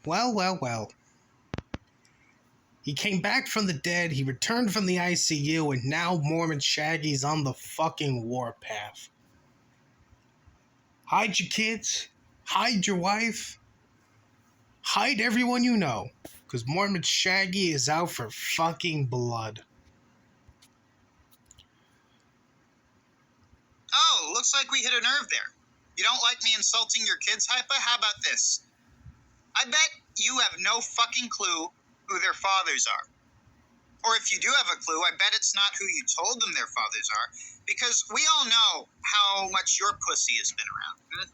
Well, well, well. He came back from the dead, he returned from the ICU, and now Mormon Shaggy's on the fucking warpath. Hide your kids, hide your wife, hide everyone you know, because Mormon Shaggy is out for fucking blood. Oh, looks like we hit a nerve there. You don't like me insulting your kids, Hypa? How about this? I bet you have no fucking clue who their fathers are. Or if you do have a clue, I bet it's not who you told them their fathers are, because we all know how much your pussy has been around.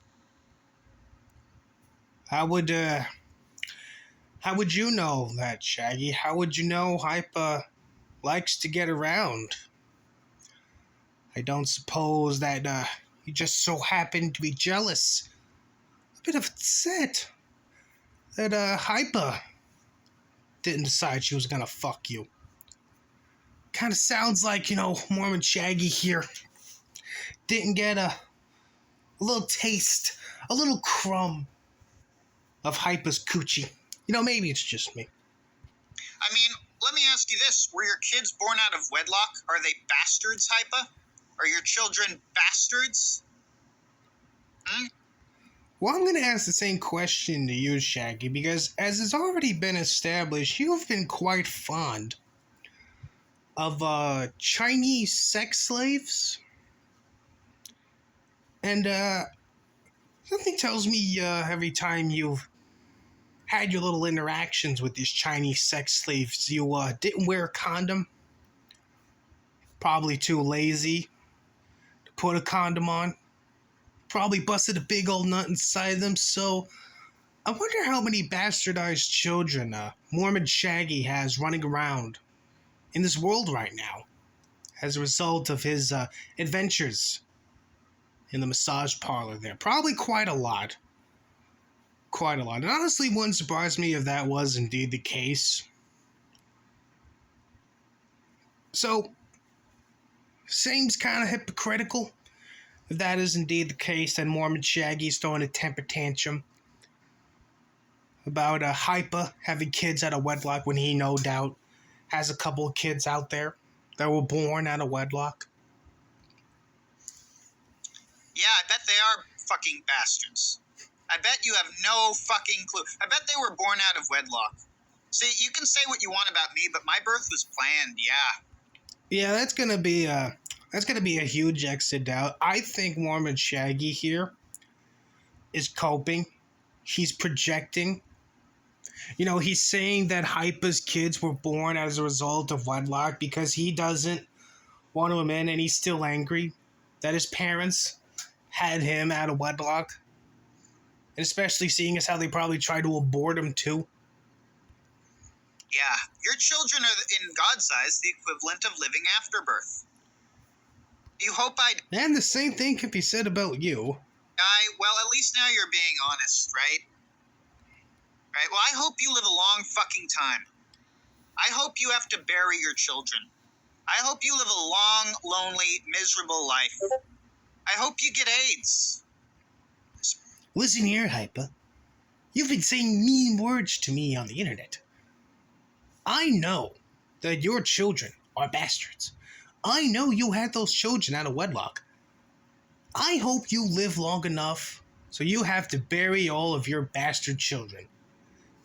How would you know that, Shaggy? How would you know Hypa likes to get around? I don't suppose that you just so happen to be jealous, a bit upset that Hypa didn't decide she was gonna fuck you. Kind of sounds like, Mormon Shaggy here didn't get a little taste, a little crumb of Hypa's coochie. Maybe it's just me. I mean, let me ask you this. Were your kids born out of wedlock? Are they bastards, Hypa? Are your children bastards? Well, I'm going to ask the same question to you, Shaggy, because as has already been established, you have been quite fond of Chinese sex slaves. And something tells me every time you've had your little interactions with these Chinese sex slaves, you didn't wear a condom. Probably too lazy to put a condom on. Probably busted a big old nut inside them, so I wonder how many bastardized children Mormon Shaggy has running around in this world right now as a result of his adventures in the massage parlor there. Probably quite a lot. Quite a lot. And honestly, wouldn't surprise me if that was indeed the case. So, seems kind of hypocritical. If that is indeed the case, then Mormon Shaggy's throwing a temper tantrum about Hypa having kids out of wedlock when he no doubt has a couple of kids out there that were born out of wedlock. Yeah, I bet they are fucking bastards. I bet you have no fucking clue. I bet they were born out of wedlock. See, you can say what you want about me, but my birth was planned, yeah. Yeah, that's gonna be a huge exit out. I think Mormon Shaggy here is coping. He's projecting. He's saying that Hypa's kids were born as a result of wedlock because he doesn't want to admit, and he's still angry that his parents had him out of wedlock. And especially seeing as how they probably tried to abort him too. Yeah, your children are, in God's eyes, the equivalent of living afterbirth. You hope And the same thing can be said about you. Well, at least now you're being honest, right? Right, well, I hope you live a long fucking time. I hope you have to bury your children. I hope you live a long, lonely, miserable life. I hope you get AIDS. Listen here, Hypa. You've been saying mean words to me on the internet. I know that your children are bastards. I know you had those children out of wedlock. I hope you live long enough so you have to bury all of your bastard children.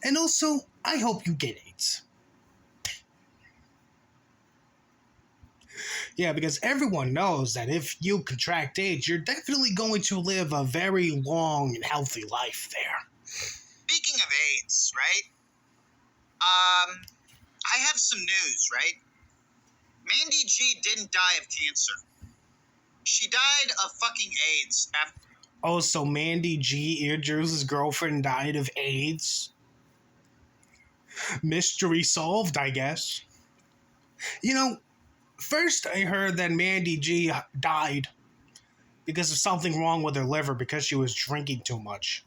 And also, I hope you get AIDS. Yeah, because everyone knows that if you contract AIDS, you're definitely going to live a very long and healthy life there. Speaking of AIDS, right? I have some news, right? Mandy G didn't die of cancer. She died of fucking AIDS after... Oh, so Mandy G, Earjuice's girlfriend, died of AIDS? Mystery solved, I guess. First I heard that Mandy G died because of something wrong with her liver because she was drinking too much.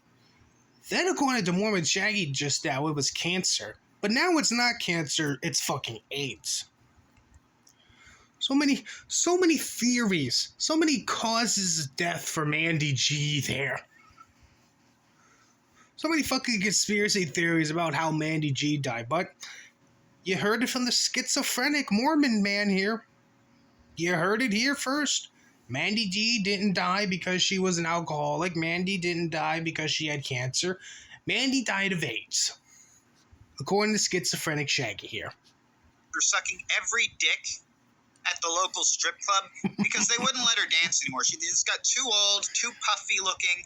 Then according to Mormon Shaggy just now, it was cancer. But now it's not cancer, it's fucking AIDS. So many theories, so many causes of death for Mandy G there. So many fucking conspiracy theories about how Mandy G died, but you heard it from the schizophrenic Mormon man here. You heard it here first. Mandy G didn't die because she was an alcoholic. Mandy didn't die because she had cancer. Mandy died of AIDS. According to Schizophrenic Shaggy here. For sucking every dick at the local strip club because they wouldn't let her dance anymore. She just got too old, too puffy looking,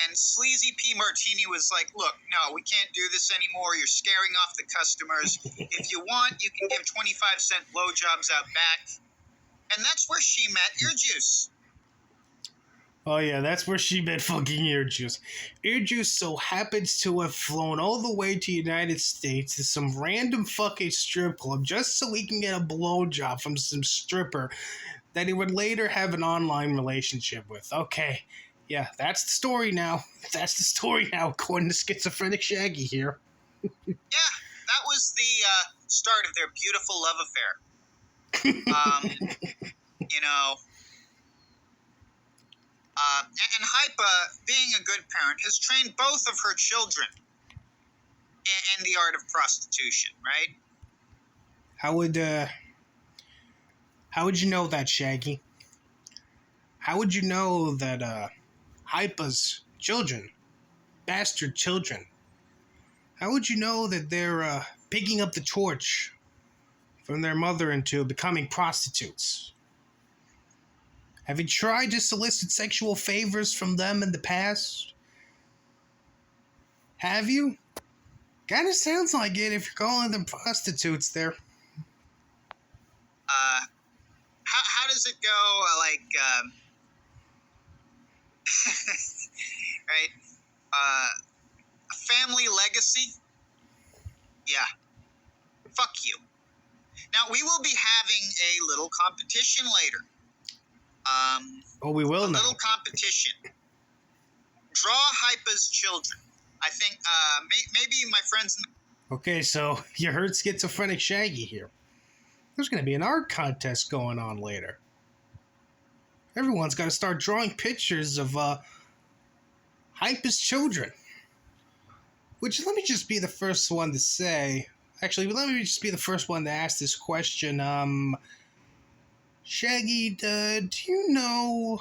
and Sleazy P. Martini was like, look, no, we can't do this anymore. You're scaring off the customers. If you want, you can give 25-cent blowjobs out back. And that's where she met Ear Juice. Oh yeah, that's where she met fucking Ear Juice. Ear Juice so happens to have flown all the way to United States to some random fucking strip club just so he can get a blowjob from some stripper that he would later have an online relationship with. Okay, yeah, that's the story now. That's the story now, according to Schizophrenic Shaggy here. Yeah, that was the start of their beautiful love affair. You know... and Hypa, being a good parent, has trained both of her children in the art of prostitution, right? How would you know that, Shaggy? How would you know that Hypa's children, bastard children, how would you know that they're picking up the torch from their mother into becoming prostitutes? Have you tried to solicit sexual favors from them in the past? Have you? Kinda sounds like it if you're calling them prostitutes there. How does it go? Right? A family legacy? Yeah. Fuck you. Now, we will be having a little competition later. Oh, we will a now. little competition. Draw Hypa's children. I think maybe my friends in the... Okay, so you heard Schizophrenic Shaggy here. There's going to be an art contest going on later. Everyone's got to start drawing pictures of Hypa's children. Which, let me just be the first one to say... Actually, let me just be the first one to ask this question. Shaggy, do you know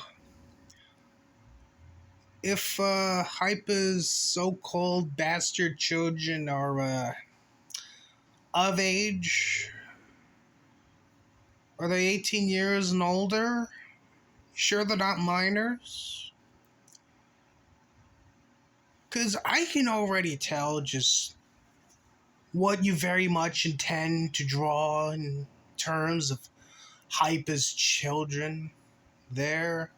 if Hypa's so-called bastard children are of age? Are they 18 years and older? Sure they're not minors? Because I can already tell just what you very much intend to draw in terms of Hypa's children there.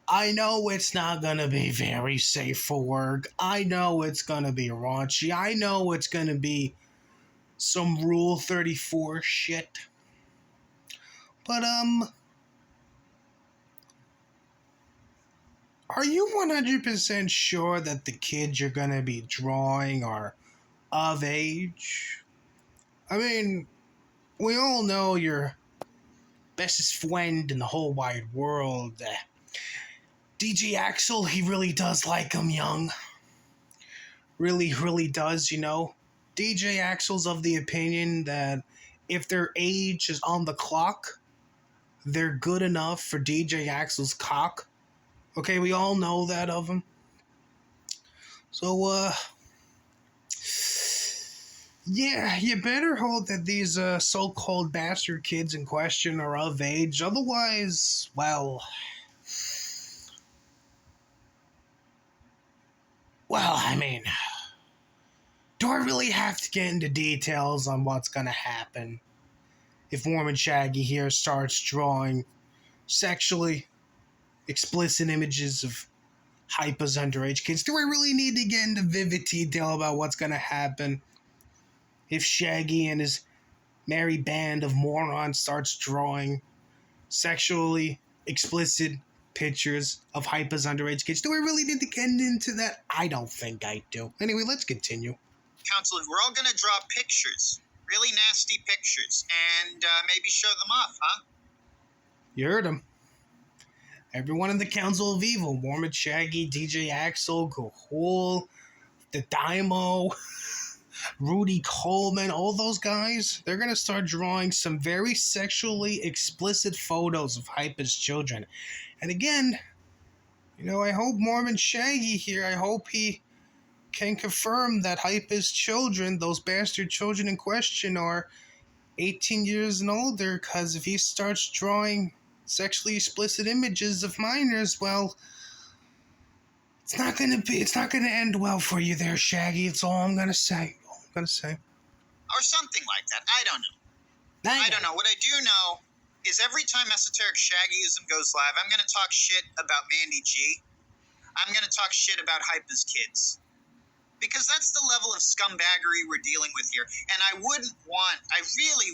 I know it's not gonna be very safe for work. I know it's gonna be raunchy. I know it's gonna be some Rule 34 shit. But, are you 100% sure that the kids you're gonna be drawing are of age? I mean, we all know your bestest friend in the whole wide world, DJ Axel, he really does like them young. Really, really does, you know. DJ Axel's of the opinion that if their age is on the clock, they're good enough for DJ Axel's cock. Okay, we all know that of him. So, yeah, you better hope that these so-called bastard kids in question are of age. Otherwise, well, I mean, do I really have to get into details on what's gonna happen if Mormon Shaggy here starts drawing sexually explicit images of Hypa's underage kids? Do I really need to get into vivid detail about what's gonna happen if Shaggy and his merry band of morons starts drawing sexually explicit pictures of Hypa's underage kids? Do I really need to get into that? I don't think I do. Anyway, let's continue. council, we're all going to draw pictures, really nasty pictures, and maybe show them off, huh? You heard him. Everyone in the Council of Evil, Mormon Shaggy, DJ Axel, Gahul, the Dymo, Rudy Coleman, all those guys, they're going to start drawing some very sexually explicit photos of Hypa's children. And again, I hope Mormon Shaggy here, I hope he can confirm that Hypa's children, those bastard children in question, are 18 years and older, because if he starts drawing sexually explicit images of minors, well, it's not gonna end well for you there, Shaggy. It's all I'm gonna say. Or something like that. I don't know. I don't know. What I do know is every time Esoteric Shaggyism goes live, I'm gonna talk shit about Mandy G. I'm gonna talk shit about Hypa's kids. Because that's the level of scumbaggery we're dealing with here. And I really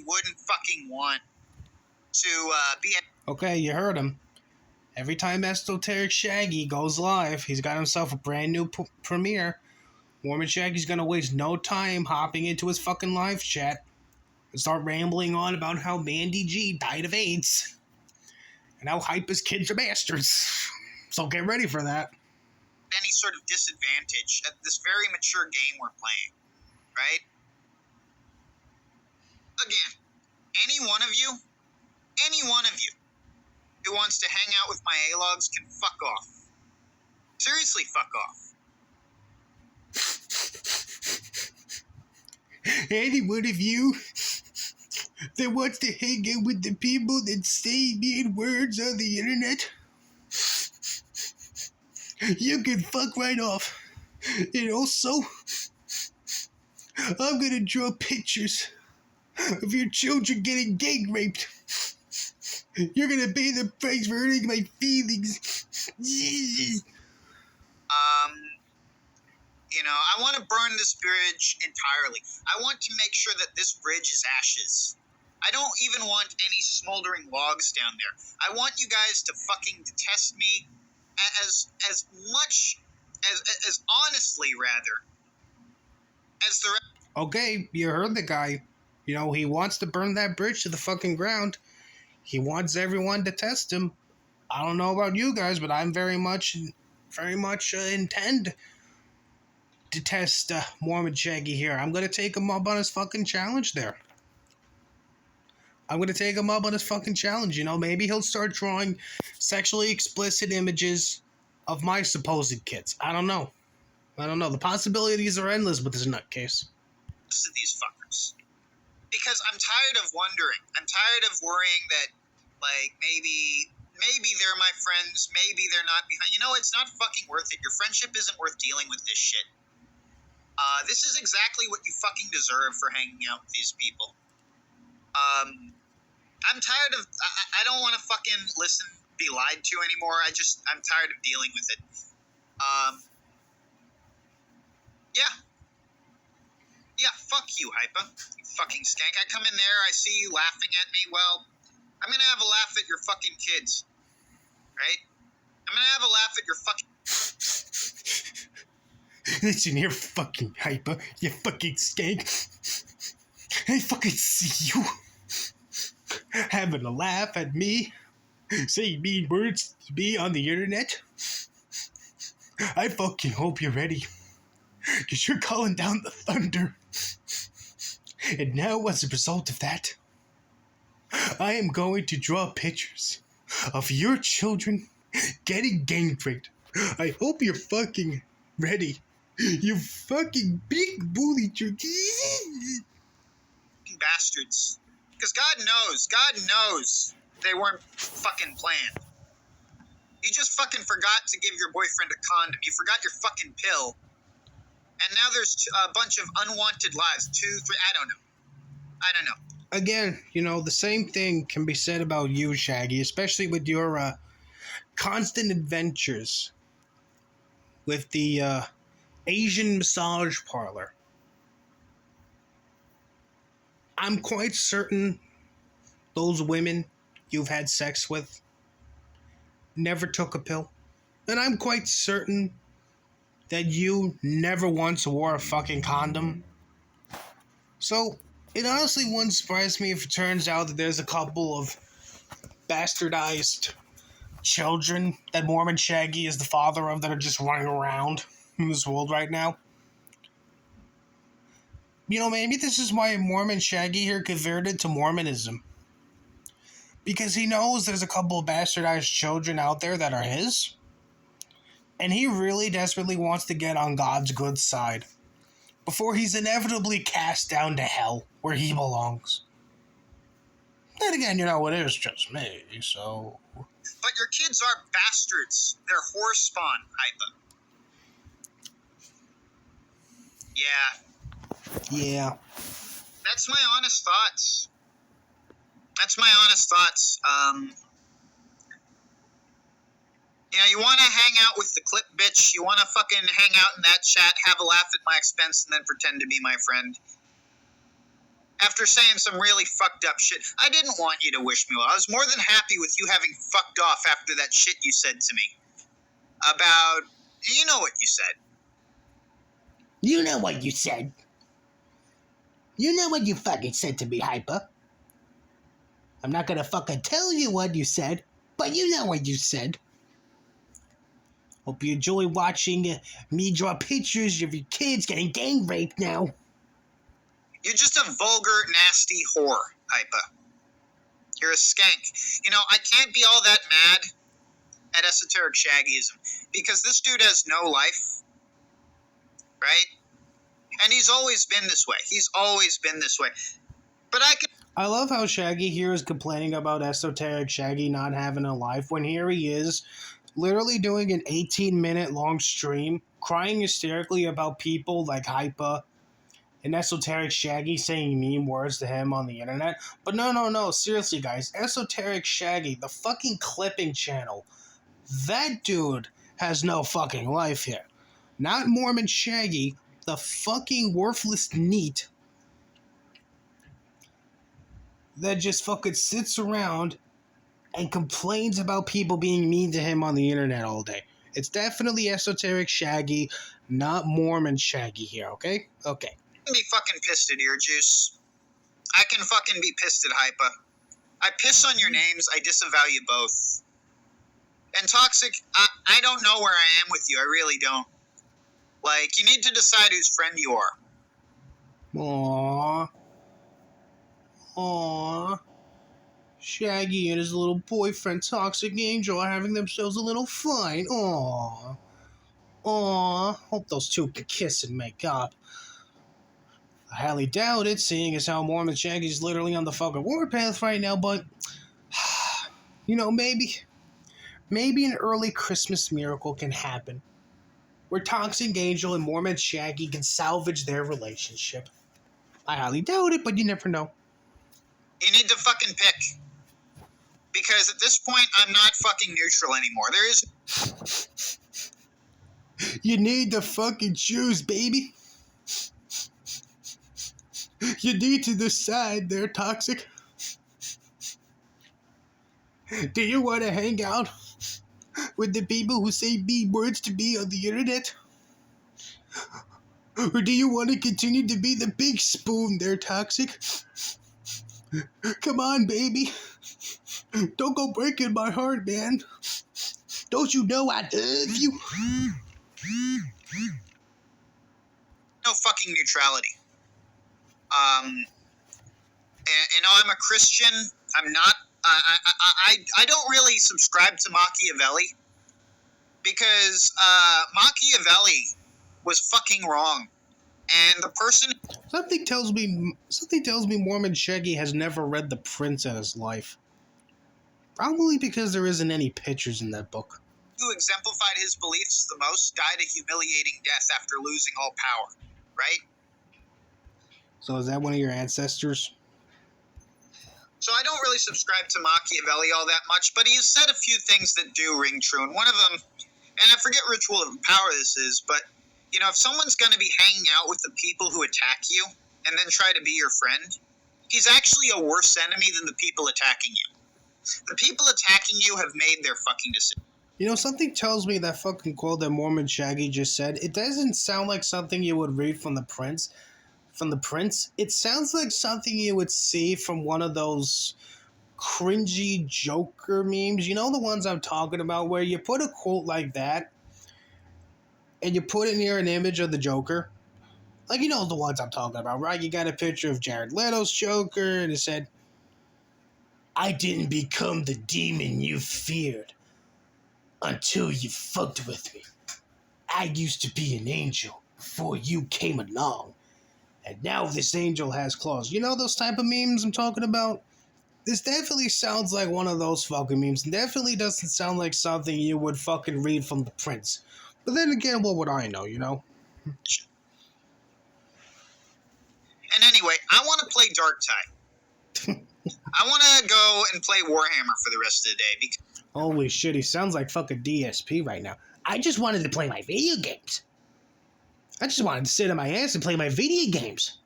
wouldn't fucking want to be... Okay, you heard him. Every time Esoteric Shaggy goes live, he's got himself a brand new premiere. Mormon Shaggy's gonna waste no time hopping into his fucking live chat and start rambling on about how Mandy G died of AIDS and how Hypa's kids are bastards. So get ready for that. Any sort of disadvantage at this very mature game we're playing, right? Again, any one of you who wants to hang out with my A-logs can fuck off. Seriously, fuck off. Any one of you that wants to hang out with the people that say mean words on the internet, you can fuck right off. And also, I'm gonna draw pictures of your children getting gang raped. You're gonna pay the price for hurting my feelings. I want to burn this bridge entirely. I want to make sure that this bridge is ashes. I don't even want any smoldering logs down there. I want you guys to fucking detest me as much as honestly, rather, as the rest. Okay, you heard the guy. He wants to burn that bridge to the fucking ground. He wants everyone to test him. I don't know about you guys, but I'm very much intend to test Mormon Shaggy here. I'm going to take him up on his fucking challenge there. Maybe he'll start drawing sexually explicit images of my supposed kids. I don't know. The possibilities are endless with this nutcase. Of these fuckers. Because I'm tired of wondering. I'm tired of worrying that, maybe they're my friends, maybe they're not behind. It's not fucking worth it. Your friendship isn't worth dealing with this shit. This is exactly what you fucking deserve for hanging out with these people. I'm tired of... I don't want to fucking be lied to anymore. I'm tired of dealing with it. Yeah, fuck you, Hypa. You fucking skank. I come in there, I see you laughing at me. Well, I'm gonna have a laugh at your fucking kids. Right? I'm gonna have a laugh at your fucking... Listen here, fucking Hypa. You fucking skank. I fucking see you having a laugh at me, saying mean words to me on the internet. I fucking hope you're ready, because you're calling down the thunder. And now, as a result of that, I am going to draw pictures of your children getting gang raped. I hope you're fucking ready. You fucking big bully jerky. Bastards. Because God knows they weren't fucking planned. You just fucking forgot to give your boyfriend a condom. You forgot your fucking pill. And now there's a bunch of unwanted lives. 2, 3, I don't know. Again, the same thing can be said about you, Shaggy, especially with your constant adventures with the Asian massage parlor. I'm quite certain those women you've had sex with never took a pill. And I'm quite certain that you never once wore a fucking condom. So, it honestly wouldn't surprise me if it turns out that there's a couple of bastardized children that Mormon Shaggy is the father of that are just running around in this world right now. Maybe this is why Mormon Shaggy here converted to Mormonism. Because he knows there's a couple of bastardized children out there that are his. And he really desperately wants to get on God's good side before he's inevitably cast down to hell where he belongs. Then again, it is just me, so... But your kids are bastards. They're horse spawn, Hypa. Yeah. That's my honest thoughts. You want to hang out with the clip bitch. You want to fucking hang out in that chat, have a laugh at my expense, and then pretend to be my friend. After saying some really fucked up shit, I didn't want you to wish me well. I was more than happy with you having fucked off after that shit you said to me. About, you know what you said. You know what you said. You know what you fucking said to me, Hyper. I'm not gonna fucking tell you what you said, but you know what you said. Hope you enjoy watching me draw pictures of your kids getting gang raped now. You're just a vulgar, nasty whore, Hypa. You're a skank. I can't be all that mad at esoteric shaggyism because this dude has no life, right? And he's always been this way. But I love how Shaggy here is complaining about esoteric Shaggy not having a life when here he is literally doing an 18-minute long stream crying hysterically about people like Hypa and esoteric Shaggy saying mean words to him on the internet. But no, seriously guys, esoteric Shaggy, the fucking clipping channel, that dude has no fucking life here. Not Mormon Shaggy, the fucking worthless neat that just fucking sits around and complains about people being mean to him on the internet all day. It's definitely esoteric Shaggy, not Mormon Shaggy here, okay? Okay. I can be fucking pissed at ear juice. I can fucking be pissed at Hypa. I piss on your names, I disavow you both. And Toxic, I don't know where I am with you, I really don't. You need to decide whose friend you are. Aww. Shaggy and his little boyfriend Toxic Angel are having themselves a little fight. Aww. Hope those two can kiss and make up. I highly doubt it, seeing as how Mormon Shaggy's literally on the fucking warpath right now, but... maybe an early Christmas miracle can happen. Where Toxic Angel and Mormon Shaggy can salvage their relationship. I highly doubt it, but you never know. You need to fucking pick. Because at this point, I'm not fucking neutral anymore. There is... You need to fucking choose, baby. You need to decide there, Toxic. Do you want to hang out with the people who say mean words to me on the internet? Or do you want to continue to be the big spoon there, Toxic? Come on, baby. Don't go breaking my heart, man. Don't you know I love you? No fucking neutrality. I'm a Christian. I'm not... I don't really subscribe to Machiavelli. Because Machiavelli was fucking wrong. And the person... Something tells me Mormon Shaggy has never read The Prince in his life. Probably because there isn't any pictures in that book. Who exemplified his beliefs the most died a humiliating death after losing all power, right? So is that one of your ancestors? So I don't really subscribe to Machiavelli all that much, but he has said a few things that do ring true, and one of them, and I forget which rule of power this is, but, if someone's going to be hanging out with the people who attack you, and then try to be your friend, he's actually a worse enemy than the people attacking you. The people attacking you have made their fucking decision. Something tells me that fucking quote that Mormon Shaggy just said, it doesn't sound like something you would read from The Prince. It sounds like something you would see from one of those cringy Joker memes. You know the ones I'm talking about, where you put a quote like that, and you put it near an image of the Joker? Like, you know the ones I'm talking about, right? You got a picture of Jared Leto's Joker, and it said, I didn't become the demon you feared until you fucked with me. I used to be an angel before you came along. And now this angel has claws. You know those type of memes I'm talking about? This definitely sounds like one of those fucking memes. It definitely doesn't sound like something you would fucking read from the Prince. But then again, what would I know, you know? And anyway, I want to play Dark Tide. I want to go and play Warhammer for the rest of the day. Because Holy shit, he sounds like fucking DSP right now. I just wanted to play my video games. I just wanted to sit on my ass and play my video games.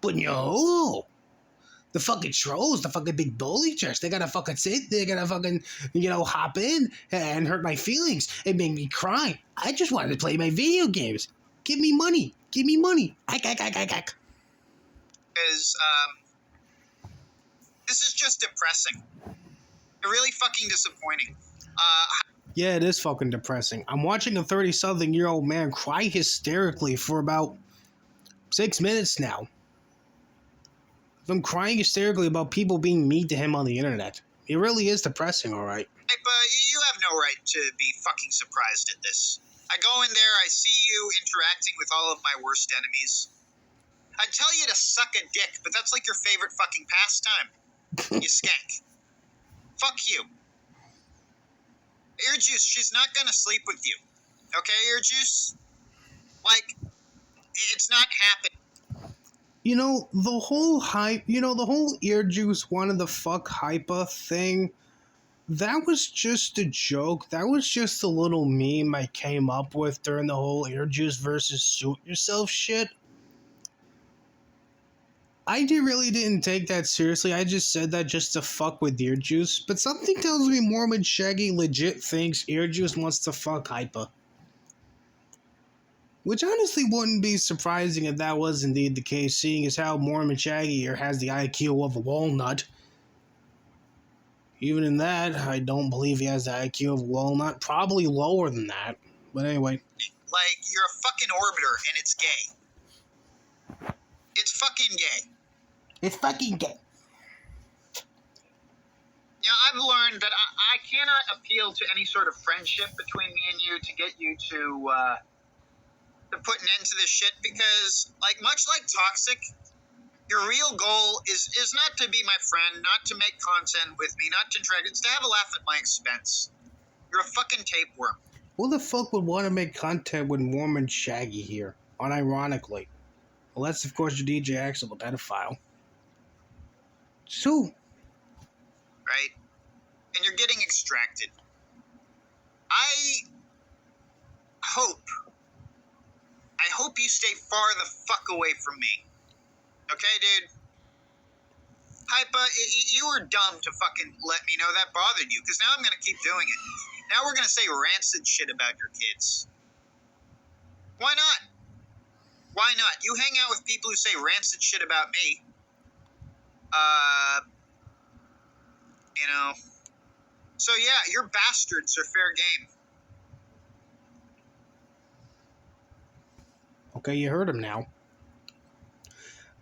But no. The fucking trolls, the fucking big bully church, they gotta fucking sit, they gotta fucking, hop in and hurt my feelings and make me cry. I just wanted to play my video games. Give me money. Give me money. this is just depressing. Really fucking disappointing. Yeah, it is fucking depressing. I'm watching a 30-something-year-old man cry hysterically for about 6 minutes now. I'm crying hysterically about people being mean to him on the internet. It really is depressing, alright. But you have no right to be fucking surprised at this. I go in there, I see you interacting with all of my worst enemies. I'd tell you to suck a dick, but that's like your favorite fucking pastime. You skank. Fuck you. Earjuice, she's not gonna sleep with you. Okay, Earjuice? Like, it's not happening. The whole hype, the whole Earjuice wanted the fuck hypa thing, that was just a joke. That was just a little meme I came up with during the whole Earjuice versus Suit Yourself shit. I really didn't take that seriously. I just said that just to fuck with Earjuice. But something tells me Mormon Shaggy legit thinks Earjuice wants to fuck hypa. Which honestly wouldn't be surprising if that was indeed the case, seeing as how Mormon Shaggy here has the IQ of a walnut. Even in that, I don't believe he has the IQ of a walnut. Probably lower than that. But anyway. Like, you're a fucking orbiter, and it's gay. It's fucking gay. It's fucking gay. I've learned that I cannot appeal to any sort of friendship between me and you to get you to put an end to this shit, because, much like Toxic, your real goal is not to be my friend, not to make content with me, not to try, it's to have a laugh at my expense. You're a fucking tapeworm. Who the fuck would want to make content with Mormon Shaggy here, unironically? Well, that's, of course, your DJ Axel, the pedophile. So. Right? And you're getting extracted. I hope you stay far the fuck away from me. Okay, dude? Hypa, you were dumb to fucking let me know that bothered you, because now I'm going to keep doing it. Now we're going to say rancid shit about your kids. Why not? Why not? You hang out with people who say rancid shit about me. So yeah, your bastards are fair game. Okay, you heard him now.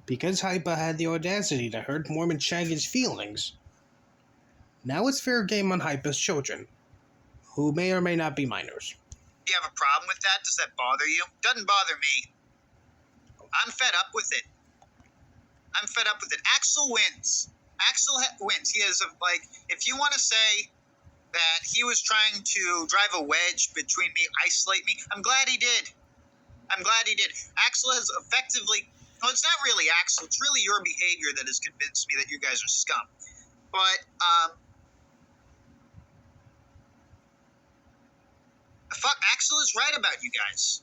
Because Hypa had the audacity to hurt Mormon Shaggy's feelings, now it's fair game on Hypa's children, who may or may not be minors. Do you have a problem with that? Does that bother you? Doesn't bother me. I'm fed up with it. Axel wins. Wins. He is if you want to say that he was trying to drive a wedge between me, isolate me, I'm glad he did. Axel has effectively, well, it's not really Axel, it's really your behavior that has convinced me that you guys are scum. But, fuck, Axel is right about you guys.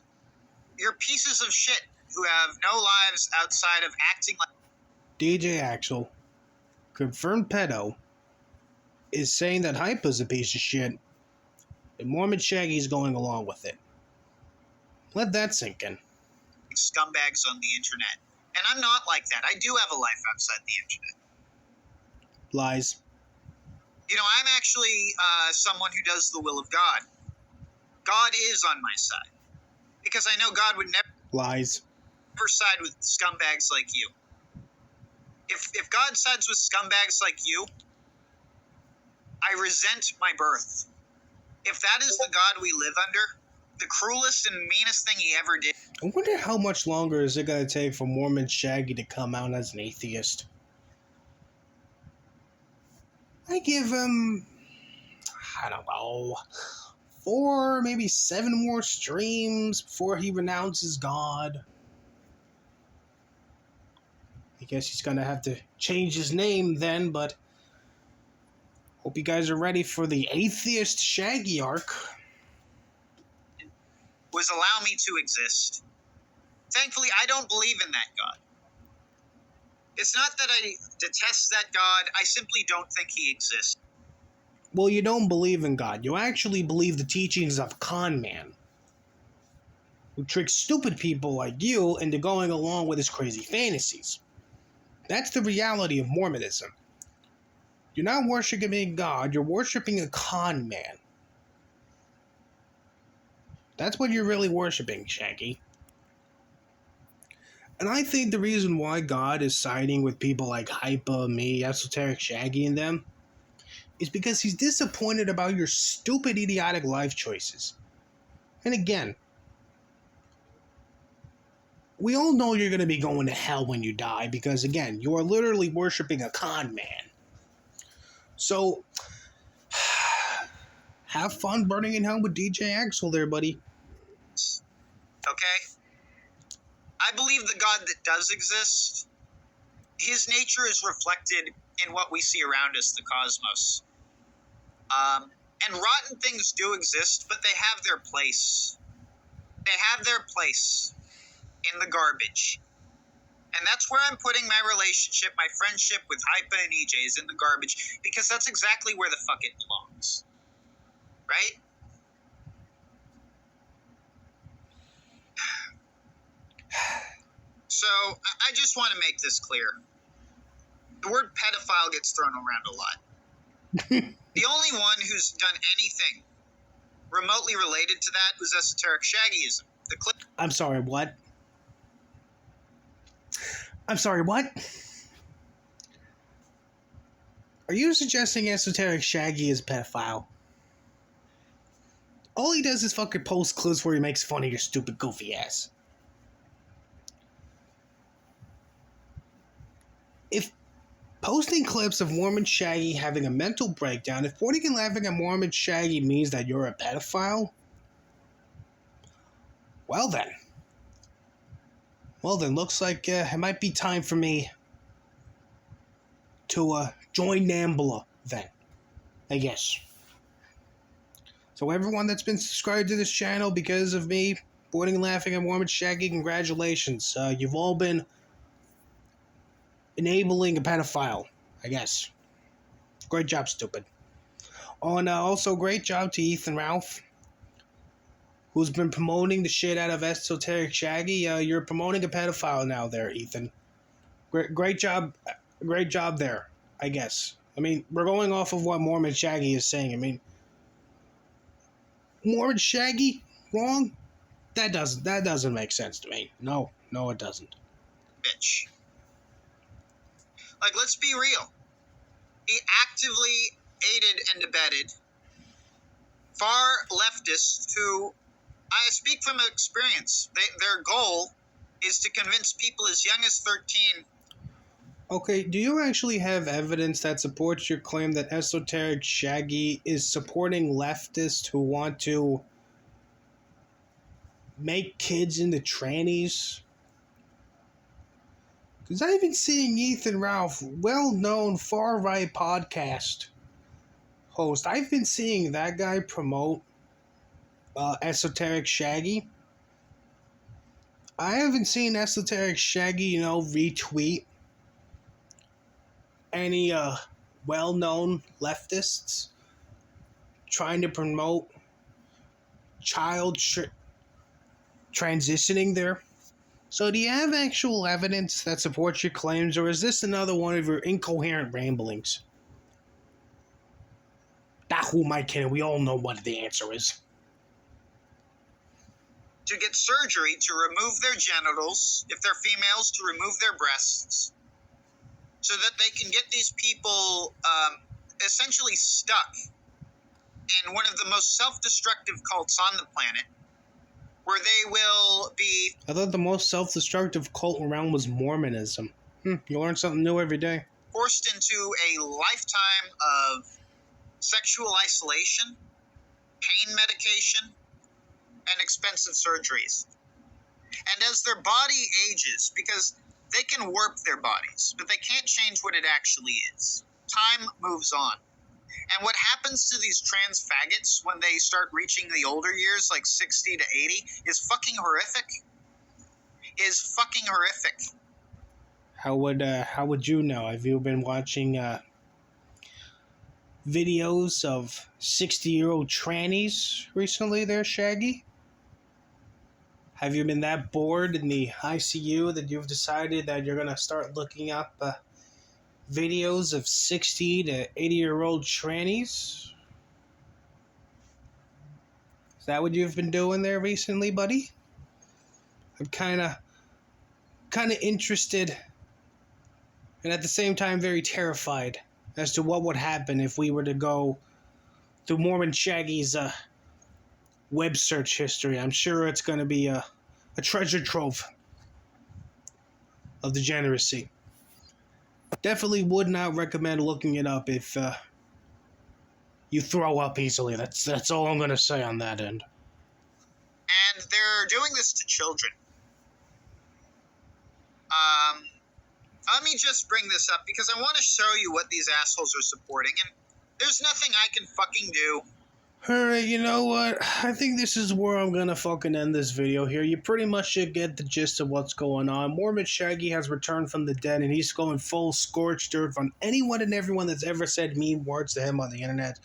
You're pieces of shit who have no lives outside of acting like... DJ Axel, confirmed pedo, is saying that Hypa's a piece of shit, and Mormon Shaggy's going along with it. Let that sink in. Scumbags on the internet. And I'm not like that. I do have a life outside the internet. Lies. I'm actually someone who does the will of God. God is on my side. Because I know God would never... Lies. never side with scumbags like you. If God sides with scumbags like you, I resent my birth. If that is the God we live under, the cruelest and meanest thing he ever did. I wonder how much longer is it going to take for Mormon Shaggy to come out as an atheist. I give him, I don't know, 4, maybe 7 more streams before he renounces God. I guess he's going to have to change his name then, but hope you guys are ready for the atheist Shaggy arc. Was allow me to exist. Thankfully, I don't believe in that God. It's not that I detest that God, I simply don't think he exists. Well, you don't believe in God. You actually believe the teachings of con man, who tricks stupid people like you into going along with his crazy fantasies. That's the reality of Mormonism. You're not worshiping God, you're worshiping a con man. That's what you're really worshiping, Shaggy. And I think the reason why God is siding with people like Hypa, me, Esoteric Shaggy, and them is because he's disappointed about your stupid, idiotic life choices. And again, we all know you're going to be going to hell when you die because, again, you are literally worshiping a con man. So, have fun burning in hell with DJ Axel there, buddy. Okay? I believe the God that does exist, his nature is reflected in what we see around us, the cosmos. And rotten things do exist, but they have their place. They have their place in the garbage. And that's where I'm putting my relationship, my friendship with Hypa and EJ is in the garbage, because that's exactly where the fuck it belongs. Right? So, I just want to make this clear. The word pedophile gets thrown around a lot. The only one who's done anything remotely related to that was Esoteric Shaggyism. I'm sorry, what? I'm sorry, what? Are you suggesting Esoteric Shaggy is a pedophile? All he does is fucking post clips where he makes fun of your stupid goofy ass. If posting clips of Mormon Shaggy having a mental breakdown, if pointing and laughing at Mormon Shaggy means that you're a pedophile, well then, looks like it might be time for me to join NAMBLA then, I guess. So everyone that's been subscribed to this channel because of me pointing and laughing at Mormon Shaggy, congratulations. You've all been enabling a pedophile, I guess. Great job, stupid. Oh, and also great job to Ethan Ralph, who's been promoting the shit out of Esoteric Shaggy. You're promoting a pedophile now there, Ethan. Great job there, I guess. I mean, we're going off of what Mormon Shaggy is saying. I mean, Mormon Shaggy wrong? That doesn't make sense to me. No, it doesn't. bitch. Like, let's be real. He actively aided and abetted far leftists who, I speak from experience, their goal is to convince people as young as 13. Okay, do you actually have evidence that supports your claim that Esoteric Shaggy is supporting leftists who want to make kids into trannies? Because I've been seeing Ethan Ralph, well-known far-right podcast host, I've been seeing that guy promote Esoteric Shaggy. I haven't seen Esoteric Shaggy, retweet any well-known leftists trying to promote child transitioning there. So do you have actual evidence that supports your claims, or is this another one of your incoherent ramblings? Who am I kidding? We all know what the answer is. to get surgery to remove their genitals, if they're females, to remove their breasts, so that they can get these people essentially stuck in one of the most self-destructive cults on the planet, where they will be... I thought the most self-destructive cult around was Mormonism. You learn something new every day. Forced into a lifetime of sexual isolation, pain medication, and expensive surgeries. And as their body ages, because they can warp their bodies, but they can't change what it actually is. Time moves on. And what happens to these trans faggots when they start reaching the older years, like 60 to 80, is fucking horrific. How would you know? Have you been watching videos of 60-year-old trannies recently there, Shaggy? Have you been that bored in the ICU that you've decided that you're going to start looking up videos of 60 to 80-year-old trannies? Is that what you've been doing there recently, buddy? I'm kind of interested and at the same time very terrified as to what would happen if we were to go through Mormon Shaggy's web search history. I'm sure it's going to be a treasure trove of degeneracy. Definitely would not recommend looking it up if you throw up easily. That's all I'm going to say on that end. And they're doing this to children. Let me just bring this up because I want to show you what these assholes are supporting, and there's nothing I can fucking do. Alright, you know what? I think this is where I'm gonna fucking end this video here. You pretty much should get the gist of what's going on. Mormon Shaggy has returned from the dead, and he's going full scorched earth on anyone and everyone that's ever said mean words to him on the internet.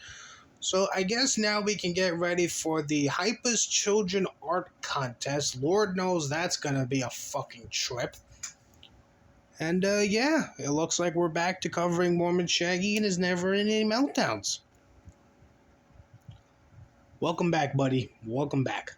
So I guess now we can get ready for the Hypa's Children Art Contest. Lord knows that's gonna be a fucking trip. And yeah, it looks like we're back to covering Mormon Shaggy and his never-ending meltdowns. Welcome back, buddy. Welcome back.